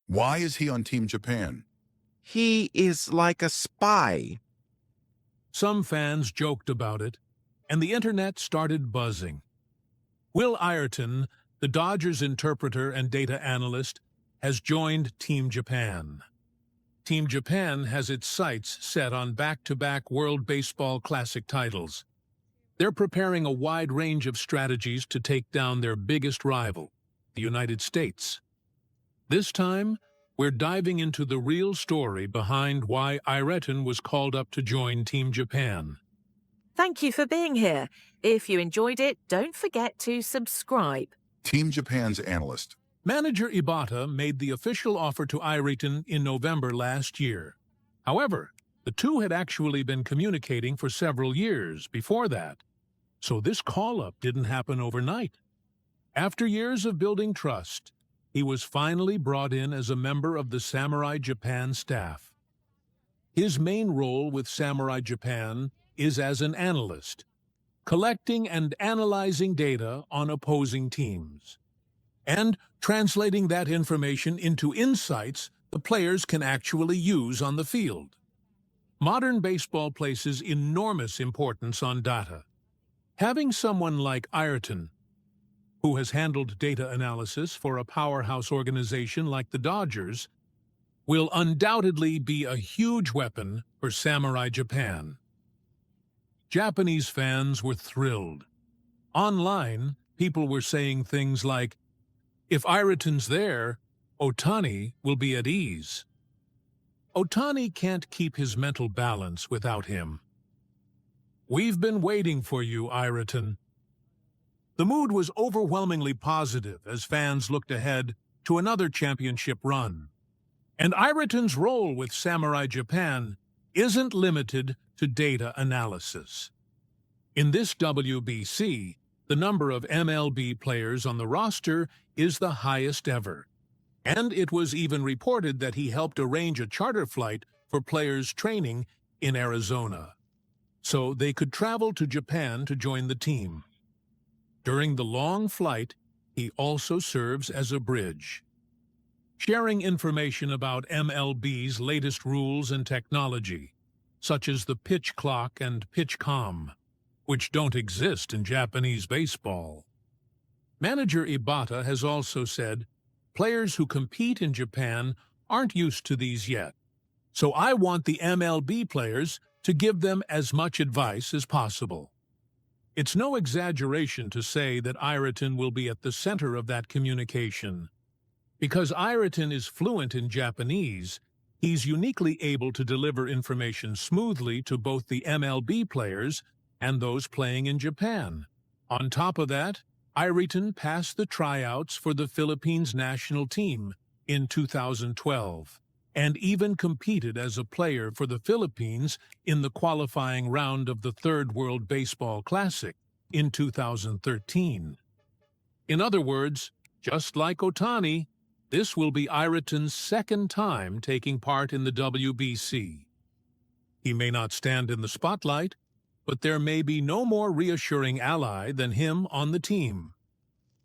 Why is he on Team Japan? He is like a spy. Some fans joked about it, and the internet started buzzing. Will Ayrton, the Dodgers interpreter and data analyst, has joined Team Japan. Team Japan has its sights set on back-to-back World Baseball Classic titles. They're preparing a wide range of strategies to take down their biggest rival, the United States. This time, we're diving into the real story behind why Ayrton was called up to join Team Japan. Thank you for being here. If you enjoyed it, don't forget to subscribe. Team Japan's analyst. Manager Ibata made the official offer to Ayrton in November last year. However, the two had actually been communicating for several years before that, so this call-up didn't happen overnight. After years of building trust, he was finally brought in as a member of the Samurai Japan staff. His main role with Samurai Japan is as an analyst, collecting and analyzing data on opposing teams, and translating that information into insights the players can actually use on the field. Modern baseball places enormous importance on data. Having someone like Ayrton, who has handled data analysis for a powerhouse organization like the Dodgers, will undoubtedly be a huge weapon for Samurai Japan. Japanese fans were thrilled. Online, people were saying things like, "If Ayrton's there, Ohtani will be at ease." Ohtani can't keep his mental balance without him. "We've been waiting for you, Ayrton." The mood was overwhelmingly positive as fans looked ahead to another championship run. And Ayrton's role with Samurai Japan isn't limited to data analysis. In this WBC, the number of MLB players on the roster is the highest ever. And it was even reported that he helped arrange a charter flight for players training in Arizona, so they could travel to Japan to join the team. During the long flight, he also serves as a bridge, sharing information about MLB's latest rules and technology, such as the pitch clock and pitch comm, which don't exist in Japanese baseball. Manager Ibata has also said, "Players who compete in Japan aren't used to these yet, so I want the MLB players to give them as much advice as possible." It's no exaggeration to say that Ayrton will be at the center of that communication. Because Ayrton is fluent in Japanese, he's uniquely able to deliver information smoothly to both the MLB players and those playing in Japan. On top of that, Ayrton passed the tryouts for the Philippines national team in 2012, and even competed as a player for the Philippines in the qualifying round of the Third World Baseball Classic in 2013. In other words, just like Ohtani, this will be Ayrton's second time taking part in the WBC. He may not stand in the spotlight, but there may be no more reassuring ally than him on the team.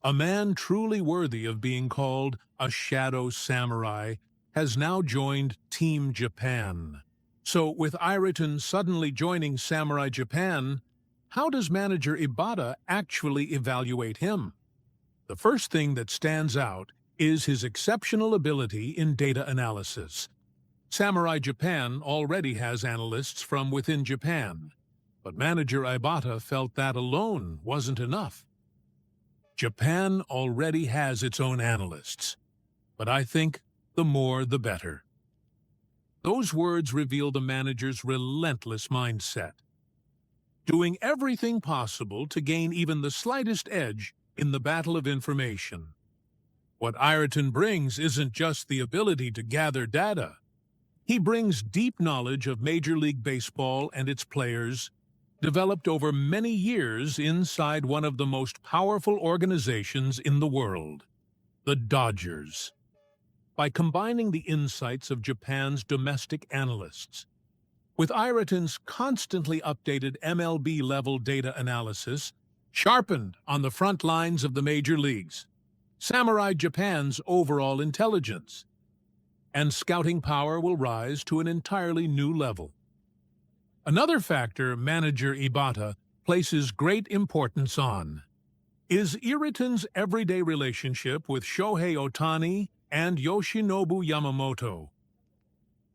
A man truly worthy of being called a shadow samurai has now joined Team Japan. So with Ayrton suddenly joining Samurai Japan, how does manager Ibata actually evaluate him? The first thing that stands out is his exceptional ability in data analysis. Samurai Japan already has analysts from within Japan, but manager Ibata felt that alone wasn't enough. Japan already has its own analysts, but I think the more the better. Those words reveal the manager's relentless mindset, doing everything possible to gain even the slightest edge in the battle of information. What Ayrton brings isn't just the ability to gather data. He brings deep knowledge of Major League Baseball and its players, developed over many years inside one of the most powerful organizations in the world, the Dodgers. By combining the insights of Japan's domestic analysts with Ayrton's constantly updated MLB-level data analysis, sharpened on the front lines of the major leagues, Samurai Japan's overall intelligence, and scouting power will rise to an entirely new level. Another factor manager Ibata places great importance on is Iritan's everyday relationship with Shohei Ohtani and Yoshinobu Yamamoto.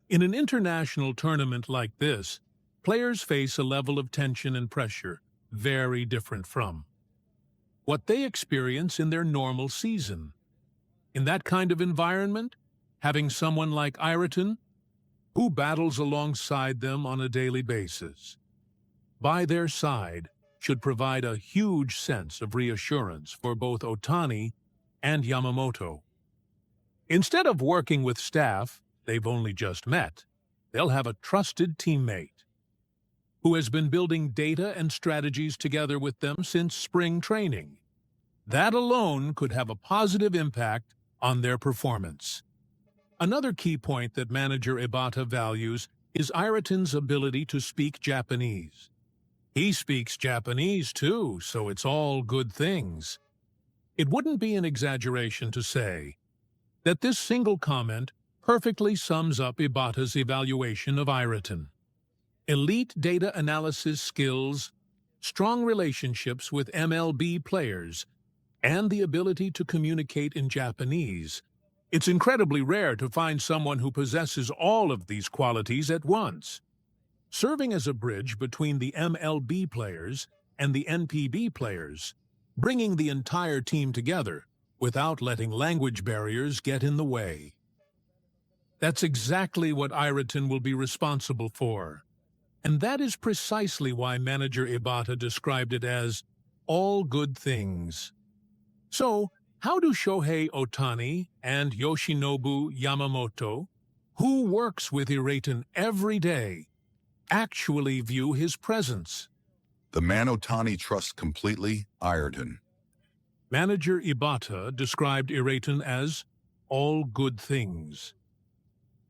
In an international tournament like this, players face a level of tension and pressure very different from what they experience in their normal season. In that kind of environment, having someone like Iritan, who battles alongside them on a daily basis, by their side, should provide a huge sense of reassurance for both Ohtani and Yamamoto. Instead of working with staff they've only just met, they'll have a trusted teammate who has been building data and strategies together with them since spring training. That alone could have a positive impact on their performance. Another key point that manager Ibata values is Iritan's ability to speak Japanese. He speaks Japanese too, so it's all good things. It wouldn't be an exaggeration to say that this single comment perfectly sums up Ibata's evaluation of Iritan. Elite data analysis skills, strong relationships with MLB players, and the ability to communicate in Japanese. It's incredibly rare to find someone who possesses all of these qualities at once. Serving as a bridge between the MLB players and the NPB players, bringing the entire team together without letting language barriers get in the way. That's exactly what Iritan will be responsible for. And that is precisely why manager Ibata described it as all good things. So, how do Shohei Ohtani and Yoshinobu Yamamoto, who works with Iritan every day, actually view his presence? The man Ohtani trusts completely, Iritan. Manager Ibata described Iritan as all good things.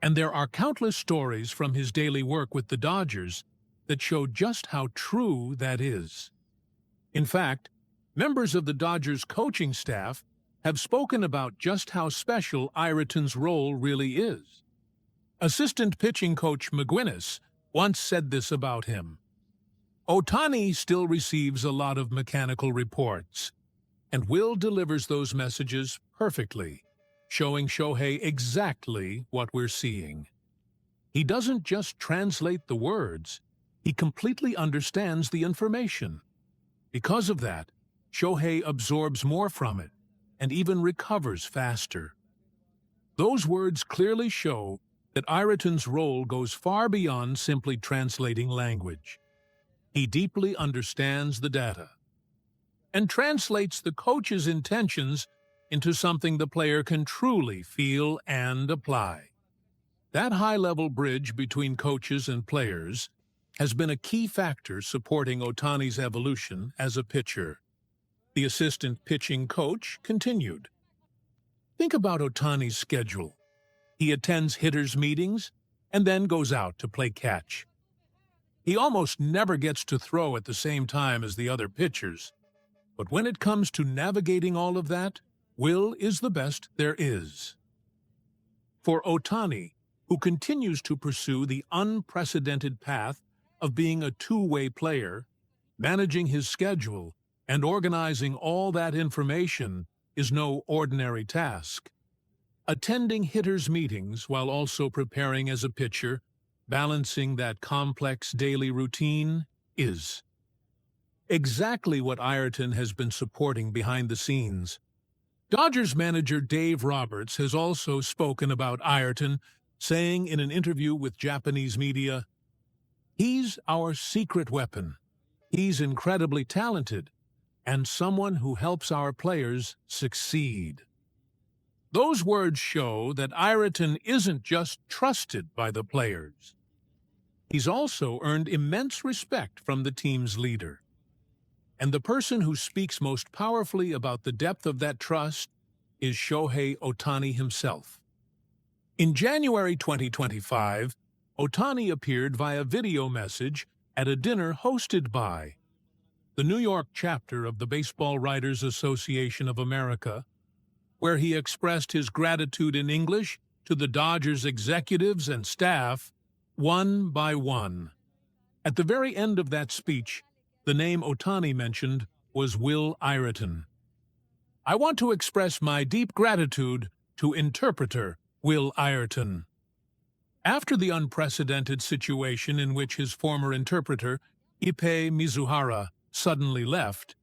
And there are countless stories from his daily work with the Dodgers that show just how true that is. In fact, members of the Dodgers coaching staff have spoken about just how special Iritan's role really is. Assistant pitching coach McGuinness once said this about him: Ohtani still receives a lot of mechanical reports, and Will delivers those messages perfectly, showing Shohei exactly what we're seeing. He doesn't just translate the words, he completely understands the information. Because of that, Shohei absorbs more from it and even recovers faster. Those words clearly show that Iritan's role goes far beyond simply translating language. He deeply understands the data and translates the coach's intentions into something the player can truly feel and apply. That high-level bridge between coaches and players has been a key factor supporting Ohtani's evolution as a pitcher. The assistant pitching coach continued. Think about Ohtani's schedule. He attends hitters' meetings and then goes out to play catch. He almost never gets to throw at the same time as the other pitchers. But when it comes to navigating all of that, Will is the best there is. For Ohtani, who continues to pursue the unprecedented path of being a two-way player, managing his schedule and organizing all that information is no ordinary task. Attending hitters' meetings while also preparing as a pitcher, balancing that complex daily routine, is exactly what Iritan has been supporting behind the scenes. Dodgers manager Dave Roberts has also spoken about Iritan, saying in an interview with Japanese media, "He's our secret weapon. He's incredibly talented and someone who helps our players succeed." Those words show that Iritan isn't just trusted by the players. He's also earned immense respect from the team's leader. And the person who speaks most powerfully about the depth of that trust is Shohei Ohtani himself. In January 2025, Ohtani appeared via video message at a dinner hosted by the New York chapter of the Baseball Writers Association of America, where he expressed his gratitude in English to the Dodgers executives and staff, one by one. At the very end of that speech, the name Ohtani mentioned was Will Ireton. I want to express my deep gratitude to interpreter Will Ireton. After the unprecedented situation in which his former interpreter, Ippei Mizuhara, suddenly left,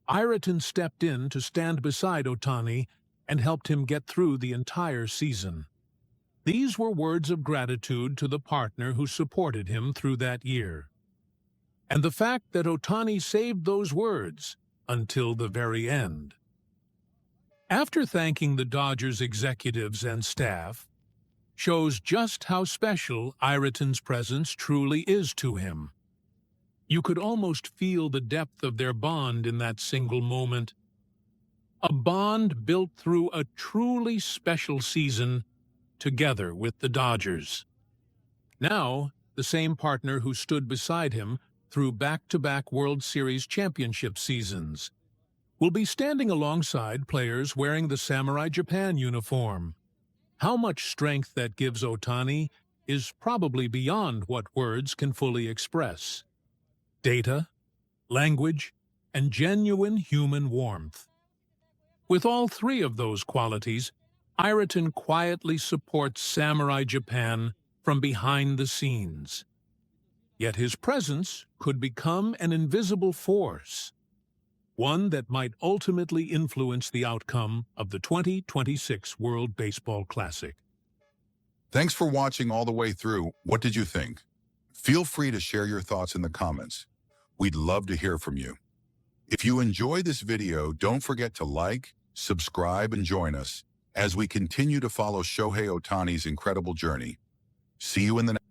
Ireton stepped in to stand beside Ohtani and helped him get through the entire season. These were words of gratitude to the partner who supported him through that year. And the fact that Ohtani saved those words until the very end. After thanking the Dodgers executives and staff, shows just how special Ireton's presence truly is to him. You could almost feel the depth of their bond in that single moment. A bond built through a truly special season together with the Dodgers. Now, the same partner who stood beside him through back-to-back World Series championship seasons will be standing alongside players wearing the Samurai Japan uniform. How much strength that gives Ohtani is probably beyond what words can fully express. Data, language, and genuine human warmth. With all three of those qualities, Ireton quietly supports Samurai Japan from behind the scenes. Yet his presence could become an invisible force, one that might ultimately influence the outcome of the 2026 World Baseball Classic. Thanks for watching all the way through. What did you think? Feel free to share your thoughts in the comments. We'd love to hear from you. If you enjoyed this video, don't forget to like, subscribe, and join us as we continue to follow Shohei Ohtani's incredible journey. See you in the next